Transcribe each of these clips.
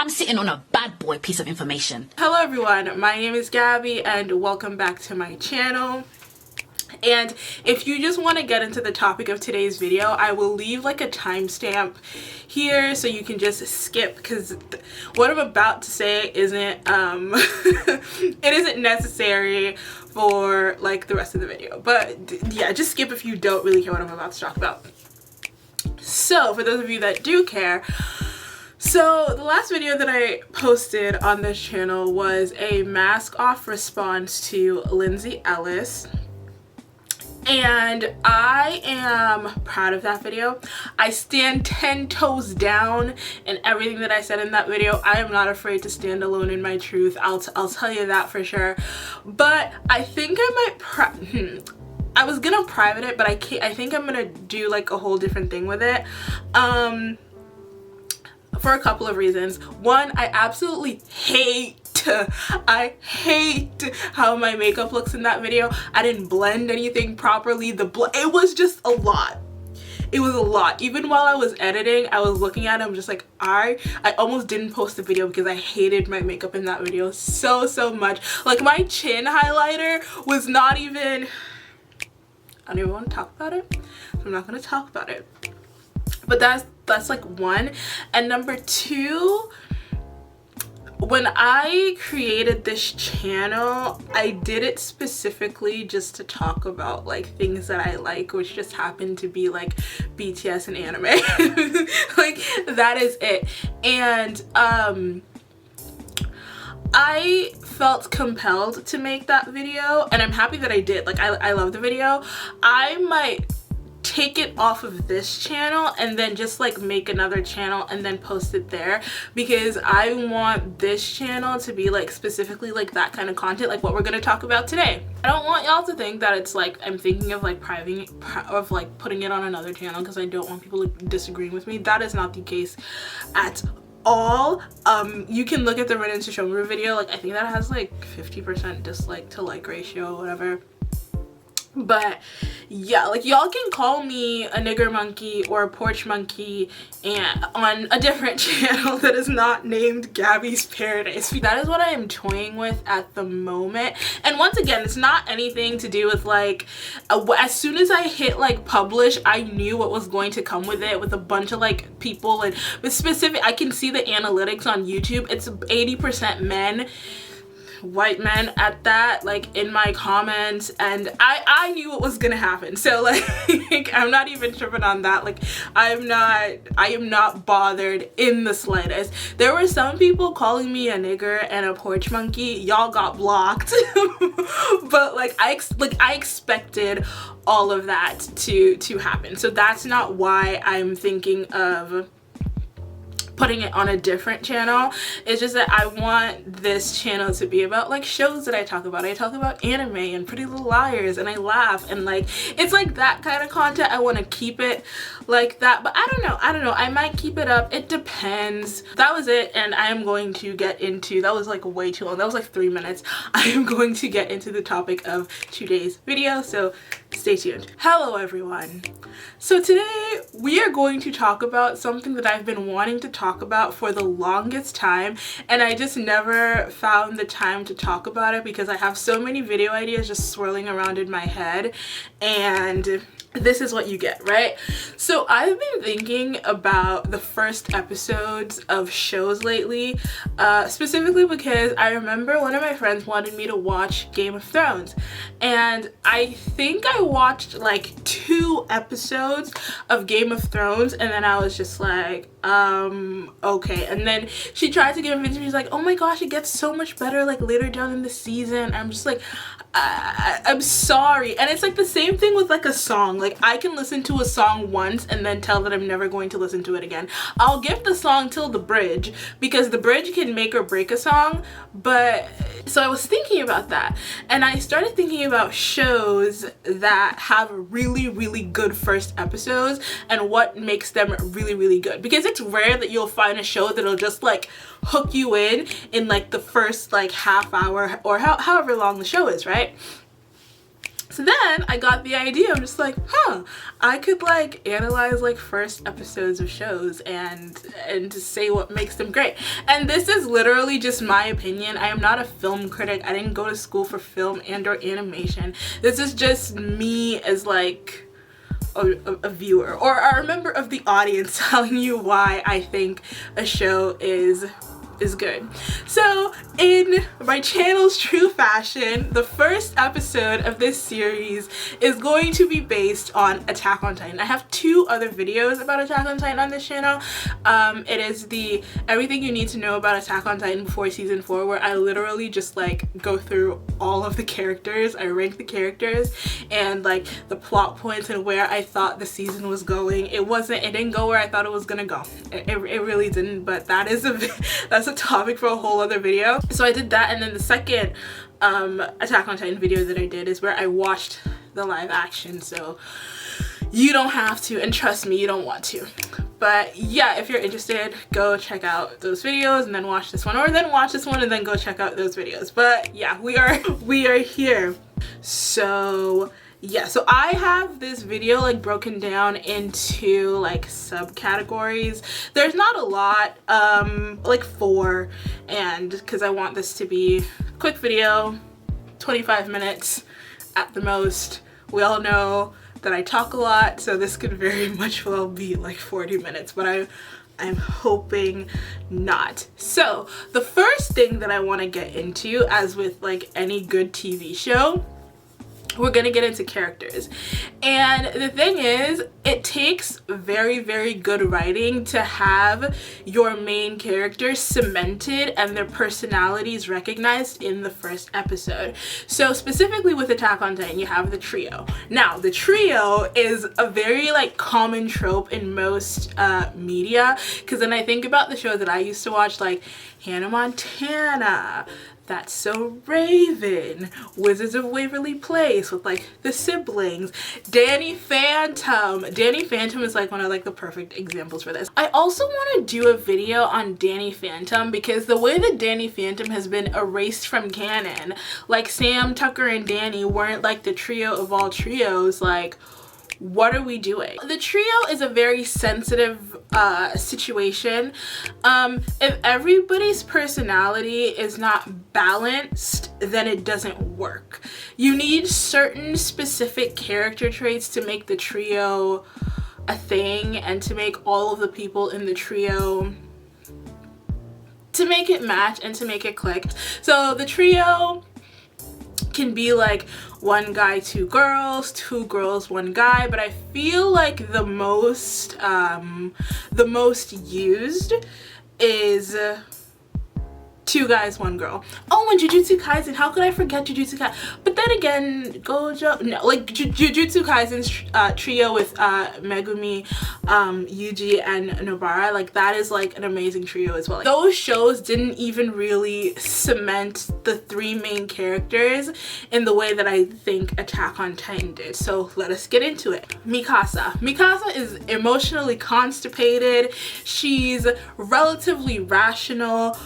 I'm sitting on a bad boy piece of information. Hello everyone, my name is Gabby and welcome back to my channel. And if you just want to get into the topic of today's video, I will leave like a timestamp here so you can just skip, because what I'm about to say isn't it isn't necessary for like the rest of the video. But yeah, just skip if you don't really care what I'm about to talk about. So for those of you that do care, so the last video that I posted on this channel was a mask off response to Lindsay Ellis. And I am proud of that video. I stand 10 toes down in everything that I said in that video. I am not afraid to stand alone in my truth. I'll tell you that for sure. But I think I might I was gonna private it, but I think I'm gonna do like a whole different thing with it. For a couple of reasons. One, I absolutely hate how my makeup looks in that video. I didn't blend anything properly. It was just a lot. It was a lot. Even while I was editing, I was looking at it, I'm just like, I almost didn't post the video because I hated my makeup in that video so much. Like my chin highlighter was not even, I don't even want to talk about it, so I'm not going to talk about it. But that's like one. And number two, when I created this channel, I did it specifically just to talk about like things that I like, which just happened to be like BTS and anime. Like that is it. And I felt compelled to make that video, and I'm happy that I did. Like I love the video. I might take it off of this channel and then just like make another channel and then post it there, because I want this channel to be like specifically like that kind of content, like what we're gonna talk about today. I don't want y'all to think that it's like I'm thinking of like putting it on another channel because I don't want people disagreeing with me. That is not the case at all. You can look at the Renin Shishomuru video. Like I think that has like 50% dislike to like ratio or whatever. But yeah, like y'all can call me a nigger monkey or a porch monkey and on a different channel that is not named Gabby's Paradise. That is what I am toying with at the moment. And once again, it's not anything to do with like as soon as I hit like publish, I knew what was going to come with it, with a bunch of like people, and with specific, I can see the analytics on YouTube. It's 80% men, white men at that, like in my comments, and I knew what was gonna happen. So like I'm not even tripping on that. Like I am not bothered in the slightest. There were some people calling me a nigger and a porch monkey. Y'all got blocked. But like I expected all of that to happen. So that's not why I'm thinking of putting it on a different channel. It's just that I want this channel to be about like shows that I talk about. I talk about anime and Pretty Little Liars, and I laugh, and like it's like that kind of content. I want to keep it like that, but I don't know, I might keep it up. It depends. That was it, and I am going to get into, that was like way too long, that was like 3 minutes. I am going to get into the topic of today's video, so stay tuned. Hello everyone. So today we are going to talk about something that I've been wanting to talk about for the longest time, and I just never found the time to talk about it because I have so many video ideas just swirling around in my head, and this is what you get, right? So I've been thinking about the first episodes of shows lately, specifically because I remember one of my friends wanted me to watch Game of Thrones, and I think I watched like 2 episodes of Game of Thrones, and then I was just like, okay. And then she tried to give me, she's like, oh my gosh, it gets so much better like later down in the season. I'm just like, I'm sorry. And it's like the same thing with like a song. Like I can listen to a song once and then tell that I'm never going to listen to it again. I'll give the song till the bridge, because the bridge can make or break a song. But so I was thinking about that, and I started thinking about shows that have really good first episodes and what makes them really good, because it's rare that you'll find a show that'll just like hook you in like the first like half hour or however long the show is, right? So then I got the idea. I'm just like, I could like analyze like first episodes of shows and to say what makes them great. And this is literally just my opinion. I am not a film critic. I didn't go to school for film and or animation. This is just me as like a viewer or a member of the audience telling you why I think a show is good. So in my channel's true fashion, the first episode of this series is going to be based on Attack on Titan. I have 2 other videos about Attack on Titan on this channel. It is the everything you need to know about Attack on Titan before season 4, where I literally just like go through all of the characters. I rank the characters and like the plot points and where I thought the season was going. It didn't go where I thought it was gonna go. It really didn't, but that's a topic for a whole other video. So I did that, and then the second Attack on Titan video that I did is where I watched the live action, so you don't have to, and trust me, you don't want to. But yeah, if you're interested, go check out those videos and then watch this one, or then watch this one and then go check out those videos. But yeah, we are here. So yeah, so I have this video like broken down into like subcategories. There's not a lot, like 4, and because I want this to be a quick video, 25 minutes at the most. We all know that I talk a lot, so this could very much well be like 40 minutes, but I'm hoping not. So the first thing that I want to get into, as with like any good TV show, we're gonna get into characters. And the thing is, it takes very, very good writing to have your main characters cemented and their personalities recognized in the first episode. So specifically with Attack on Titan, you have the trio. Now, the trio is a very like common trope in most media, because then I think about the shows that I used to watch, like Hannah Montana, That's So Raven, Wizards of Waverly Place with like the siblings, Danny Phantom. Danny Phantom is like one of like the perfect examples for this. I also want to do a video on Danny Phantom, because the way that Danny Phantom has been erased from canon, like Sam, Tucker, and Danny weren't like the trio of all trios, like what are we doing? The trio is a very sensitive situation. If everybody's personality is not balanced, then it doesn't work. You need certain specific character traits to make the trio a thing, and to make all of the people in the trio, to make it match and to make it click. So the trio can be like 1 guy, 2 girls, 2 girls, 1 guy, but I feel like the most used is 2 guys, 1 girl. Oh, and Jujutsu Kaisen, how could I forget Jujutsu Kaisen? But then again, Gojo, no, like Jujutsu Kaisen's trio with Megumi, Yuji, and Nobara, like that is like an amazing trio as well. Like, those shows didn't even really cement the 3 main characters in the way that I think Attack on Titan did. So let us get into it. Mikasa. Mikasa is emotionally constipated. She's relatively rational,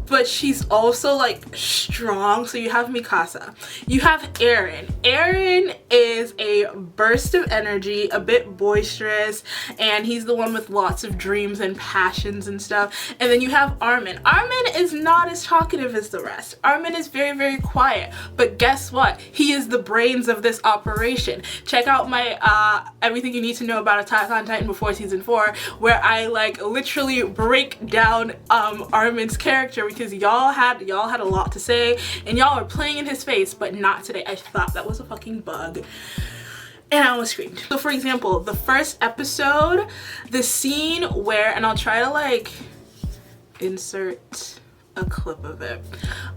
but she's also like strong. So you have Mikasa. You have Eren. Eren is a burst of energy, a bit boisterous, and he's the one with lots of dreams and passions and stuff. And then you have Armin. Armin is not as talkative as the rest. Armin is very, very quiet, but guess what? He is the brains of this operation. Check out my everything you need to know about Attack on Titan before season 4, where I like literally break down Armin's character, because y'all had a lot to say and y'all were playing in his face, but not today. I thought that was a fucking bug and I almost screamed. So for example, the first episode, the scene where, and I'll try to like insert a clip of it,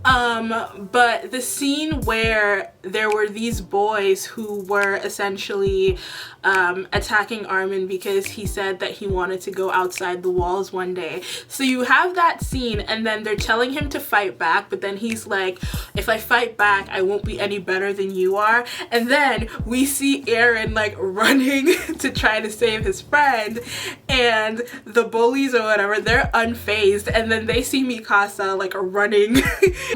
but the scene where there were these boys who were essentially attacking Armin because he said that he wanted to go outside the walls one day. So you have that scene, and then they're telling him to fight back, but then he's like, if I fight back, I won't be any better than you are. And then we see Eren like running to try to save his friend, and the bullies or whatever, they're unfazed, and then they see Mikasa like running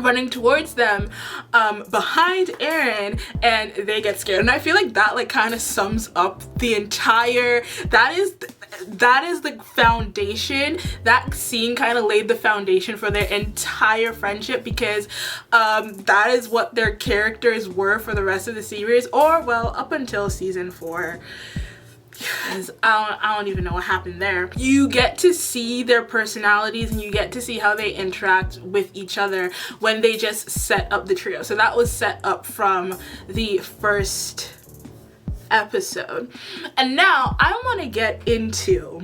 running towards them behind Eren, and they get scared. And I feel like that like kind of sums up the entire, that is the foundation. That scene kind of laid the foundation for their entire friendship, because that is what their characters were for the rest of the series, or well, up until season 4. Because I don't even know what happened there. You get to see their personalities, and you get to see how they interact with each other when they just set up the trio. So that was set up from the first episode. And now I want to get into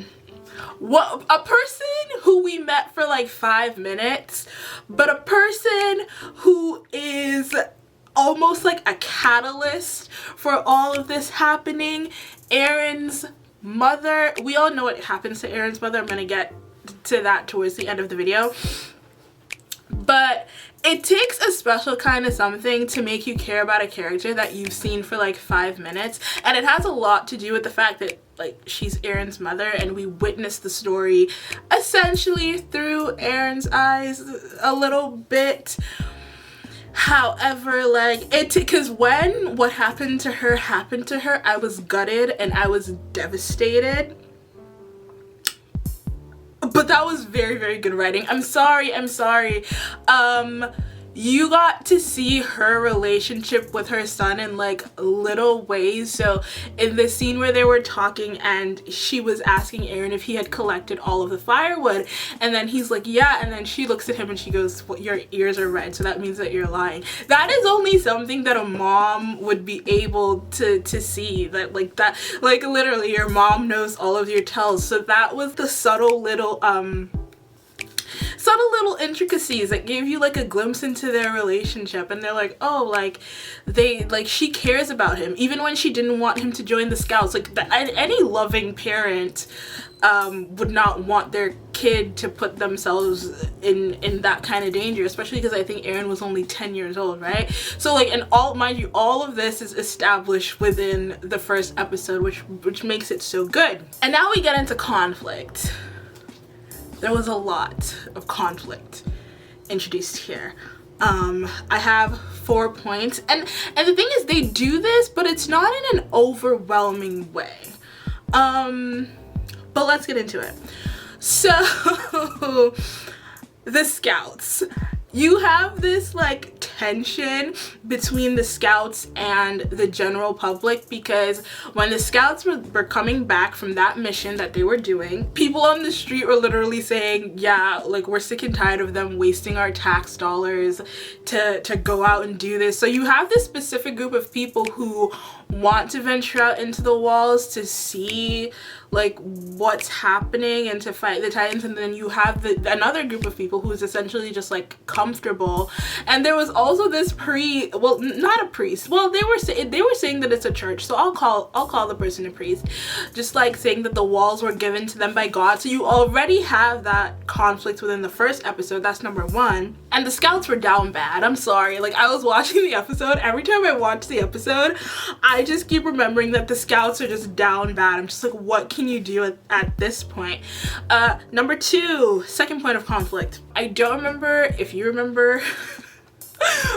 what a person who we met for like 5 minutes, but a person who is almost like a catalyst for all of this happening. Eren's mother. We all know what happens to Eren's mother. I'm gonna get to that towards the end of the video, but it takes a special kind of something to make you care about a character that you've seen for like 5 minutes, and it has a lot to do with the fact that like she's Eren's mother, and we witness the story essentially through Eren's eyes a little bit. However, like because when what happened to her, I was gutted and I was devastated. But that was very, very good writing. I'm sorry. You got to see her relationship with her son in like little ways. So in the scene where they were talking and she was asking Eren if he had collected all of the firewood, and then he's like, yeah, and then she looks at him and she goes, well, your ears are red, so that means that you're lying. That is only something that a mom would be able to see, that like literally your mom knows all of your tells. So that was the subtle little intricacies that gave you like a glimpse into their relationship. And they're like, oh, like she cares about him even when she didn't want him to join the scouts. Like any loving parent would not want their kid to put themselves in that kind of danger, especially because I think Eren was only 10 years old, right? So like, and mind you, all of this is established within the first episode, which makes it so good. And now we get into conflict. There was a lot of conflict introduced here. I have 4 points, and the thing is, they do this, but it's not in an overwhelming way. But let's get into it. So the scouts. You have this like tension between the scouts and the general public, because when the scouts were coming back from that mission that they were doing, people on the street were literally saying, yeah, like we're sick and tired of them wasting our tax dollars to go out and do this. So you have this specific group of people who want to venture out into the walls to see like what's happening and to fight the Titans, and then you have another group of people who's essentially just like comfortable. And there was also this not a priest, well, they were saying that it's a church, so I'll call the person a priest, just like saying that the walls were given to them by God. So you already have that conflict within the first episode. That's number 1. And the scouts were down bad. I'm sorry, like I was watching the episode, every time I watch the episode I just keep remembering that the scouts are just down bad. I'm just like, what can you do at this point? Number 2, second point of conflict. I don't remember if you remember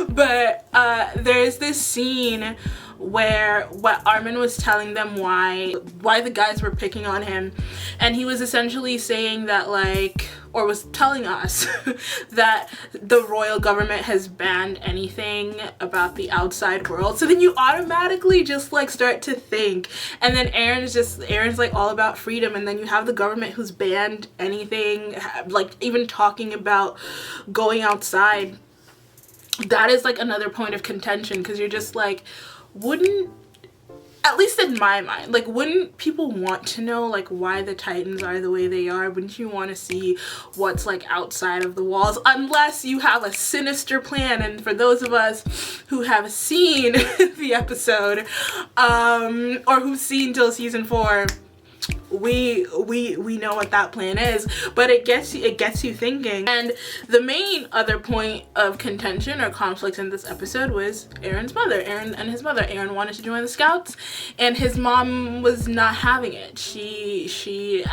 but there's this scene where Armin was telling them why the guys were picking on him, and he was essentially saying that like, or was telling us that the royal government has banned anything about the outside world. So then you automatically just like start to think, and then Eren's like all about freedom, and then you have the government who's banned anything, like even talking about going outside. That is like another point of contention, because you're just like, wouldn't, at least in my mind, like wouldn't people want to know like why the Titans are the way they are? Wouldn't you want to see what's like outside of the walls, unless you have a sinister plan? And for those of us who have seen the episode or who've seen till season 4, we know what that plan is, but it gets you thinking. And the main other point of contention or conflict in this episode was Aaron's mother. Aaron and his mother. Aaron wanted to join the Scouts, and his mom was not having it. She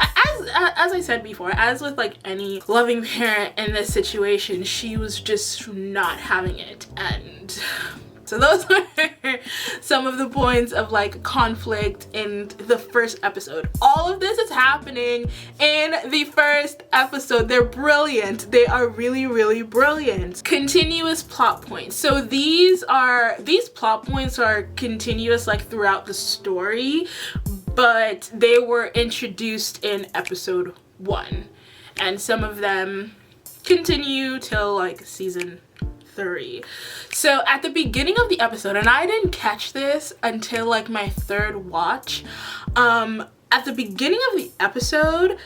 as I said before, as with like any loving parent in this situation, she was just not having it. And so those were some of the points of like conflict in the first episode. All of this is happening in the first episode. They're brilliant. They are really, really brilliant. Continuous plot points. So these plot points are continuous like throughout the story, but they were introduced in episode 1. And some of them continue till like season 3. So at the beginning of the episode, and I didn't catch this until like my 3rd watch, at the beginning of the episode,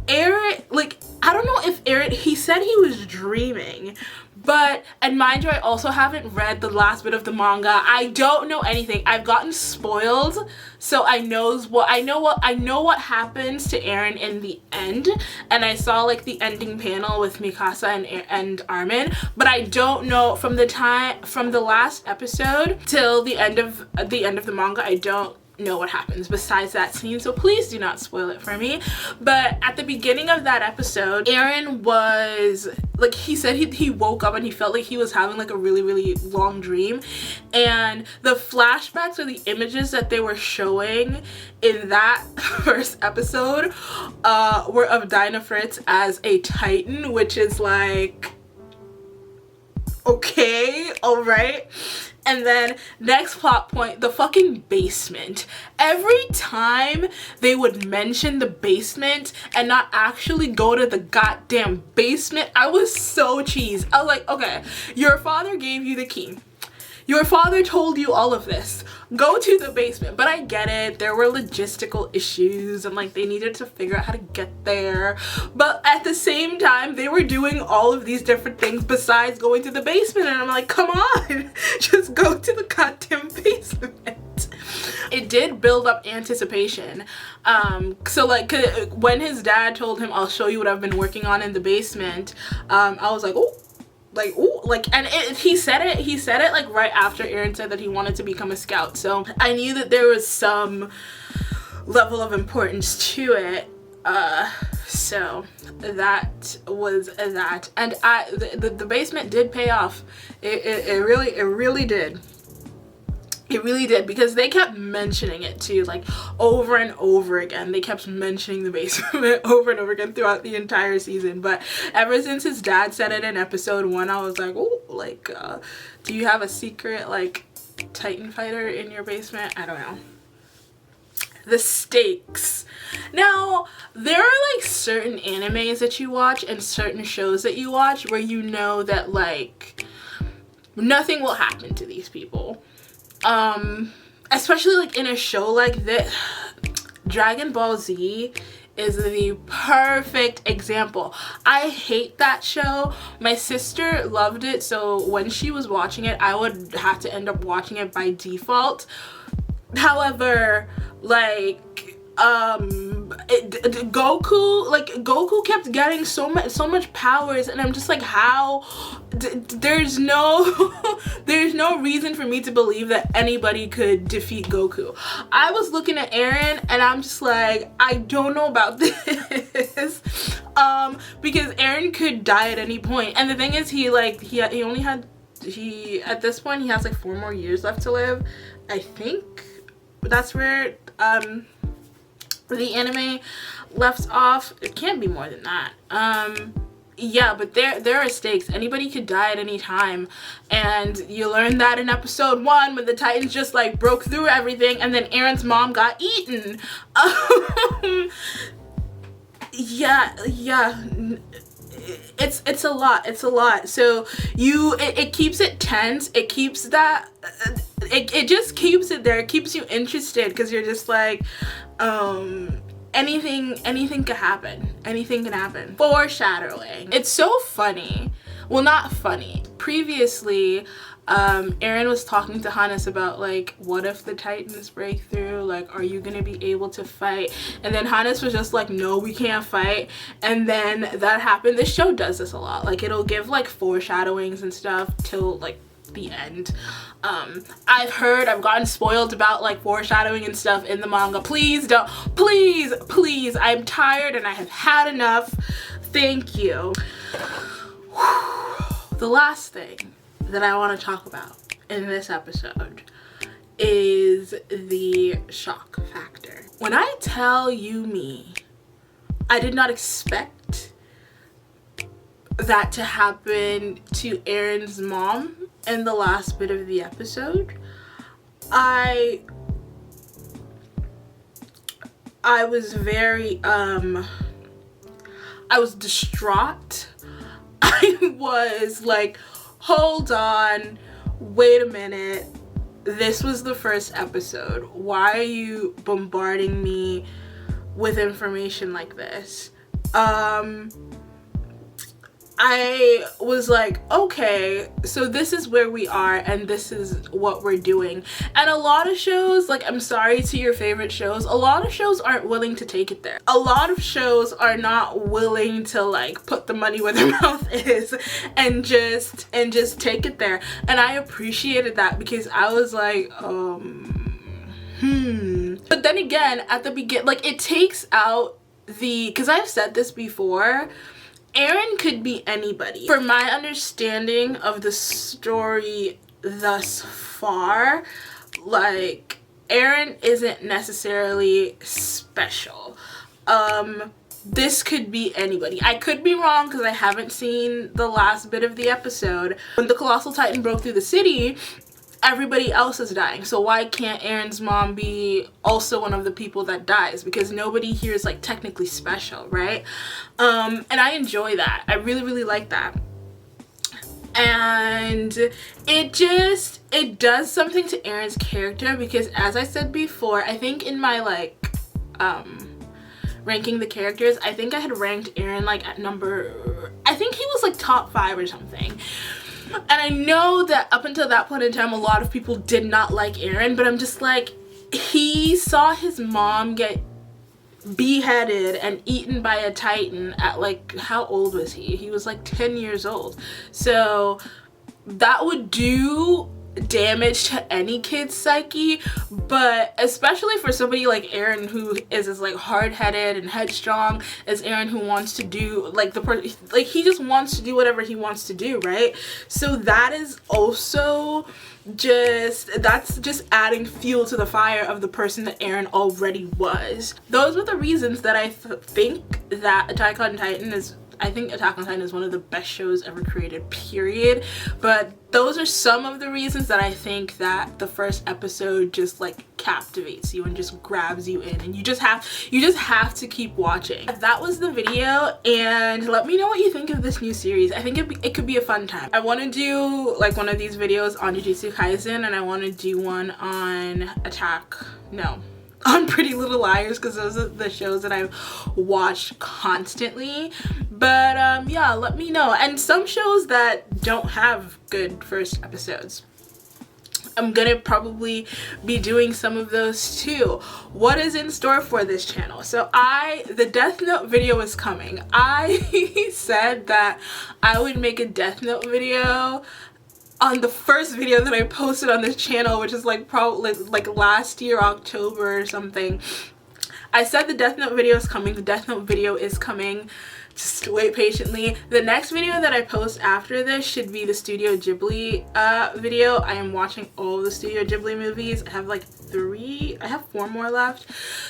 Aaron, like, I don't know if Aaron, he said he was dreaming, but, and mind you, I also haven't read the last bit of the manga. I don't know anything. I've gotten spoiled, so I know what happens to Aaron in the end, and I saw like the ending panel with Mikasa and Armin, but I don't know from the last episode till the end of the manga. I don't know what happens besides that scene, so please do not spoil it for me. But at the beginning of that episode, Aaron was like, he said he woke up and he felt like he was having like a really, really long dream, and the flashbacks or the images that they were showing in that first episode were of Dinah Fritz as a Titan, which is like, okay, all right. And then next plot point, the fucking basement. Every time they would mention the basement and not actually go to the goddamn basement, I was so cheesed. I was like, okay, your father gave you the key. Your father told you all of this. Go to the basement. But I get it. There were logistical issues and like they needed to figure out how to get there. But at the same time, they were doing all of these different things besides going to the basement. And I'm like, come on, just go to the goddamn basement. It did build up anticipation. So like when his dad told him, I'll show you what I've been working on in the basement, I was like, oh. Like, ooh, like, and he said it like right after Aaron said that he wanted to become a Scout, so I knew that there was some level of importance to it. So that was that, and the basement did pay off. It really did. It really did, because they kept mentioning it too, like over and over again. They kept mentioning the basement over and over again throughout the entire season. But ever since his dad said it in episode 1, I was like, oh, like, do you have a secret, like, Titan fighter in your basement? I don't know. The stakes. Now, there are like certain animes that you watch and certain shows that you watch where you know that like nothing will happen to these people. Especially like in a show like this. Dragon Ball Z is the perfect example. I hate that show. My sister loved it, so when she was watching it, I would have to end up watching it by default. However, like Goku kept getting so much powers, and I'm just like, how there's no reason for me to believe that anybody could defeat Goku. I was looking at Aaron and I'm just like, I don't know about this. Because Aaron could die at any point, and the thing is, at this point he has like 4 more years left to live. I think that's where the anime left off. It can't be more than that. Yeah, but there are stakes. Anybody could die at any time, and you learn that in episode 1 when the Titans just like broke through everything, and then Aaron's mom got eaten. Yeah, it's a lot. So it keeps it tense. It keeps that it just keeps it there. It keeps you interested, because you're just like, anything can happen. Anything can happen. Foreshadowing. It's so funny. Well, not funny. Previously, Eren was talking to Hannes about like, what if the Titans break through? Like, are you gonna be able to fight? And then Hannes was just like, no, we can't fight. And then that happened. This show does this a lot. Like, it'll give like foreshadowings and stuff till like the end. I've gotten spoiled about like foreshadowing and stuff in the manga. Please don't, please, I'm tired and I have had enough. Thank you. The last thing that I want to talk about in this episode is the shock factor. When I tell you me, I did not expect that to happen to Eren's mom in the last bit of the episode. I was very I was distraught. I was like, hold on, wait a minute, this was the first episode, why are you bombarding me with information like this? I was like, okay, so this is where we are and this is what we're doing. And a lot of shows, like, I'm sorry to your favorite shows, a lot of shows aren't willing to take it there. A lot of shows are not willing to like put the money where their mouth is and just take it there. And I appreciated that because I was like, But then again, at the beginning, like, it takes out because I've said this before, Eren could be anybody. For my understanding of the story thus far, like, Eren isn't necessarily special. This could be anybody. I could be wrong because I haven't seen the last bit of the episode. When the Colossal Titan broke through the city, everybody else is dying. So why can't Eren's mom be also one of the people that dies? Because nobody here is like technically special, right? And I enjoy that. I really like that. And it does something to Eren's character because, as I said before, I think in my like ranking the characters, I think I had ranked Eren like at I think he was like top 5 or something. And I know that up until that point in time, a lot of people did not like Eren, but I'm just like, he saw his mom get beheaded and eaten by a Titan at like, how old was he? He was like 10 years old. So that would do damage to any kid's psyche, but especially for somebody like Eren, who is as like hard-headed and headstrong as Eren, who wants to do like he just wants to do whatever he wants to do, right? So that is also that's just adding fuel to the fire of the person that Eren already was. Those were the reasons that I think that Attack on Titan is one of the best shows ever created, period. But those are some of the reasons that I think that the first episode just like captivates you and just grabs you in, and you just have to keep watching. That was the video, and let me know what you think of this new series. I think it could be a fun time. I want to do like one of these videos on Jujutsu Kaisen, and I want to do one on on Pretty Little Liars, because those are the shows that I've watched constantly. But yeah, let me know. And some shows that don't have good first episodes, I'm gonna probably be doing some of those too. What is in store for this channel? So the Death Note video is coming. I said that I would make a Death Note video on the first video that I posted on this channel, which is like probably like last year, October or something. I said the Death Note video is coming. The Death Note video is coming. Just wait patiently. The next video that I post after this should be the Studio Ghibli video. I am watching all the Studio Ghibli movies. I have like 4 more left.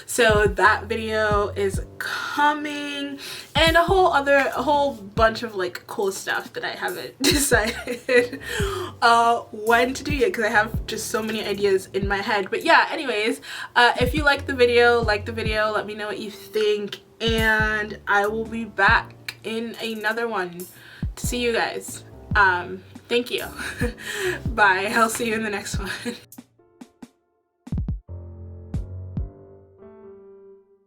So that video is coming, and a whole bunch of like cool stuff that I haven't decided when to do yet, because I have just so many ideas in my head. But yeah, anyways, if you like the video, let me know what you think, and I will be back in another one to see you guys. Thank you. Bye. I'll see you in the next one.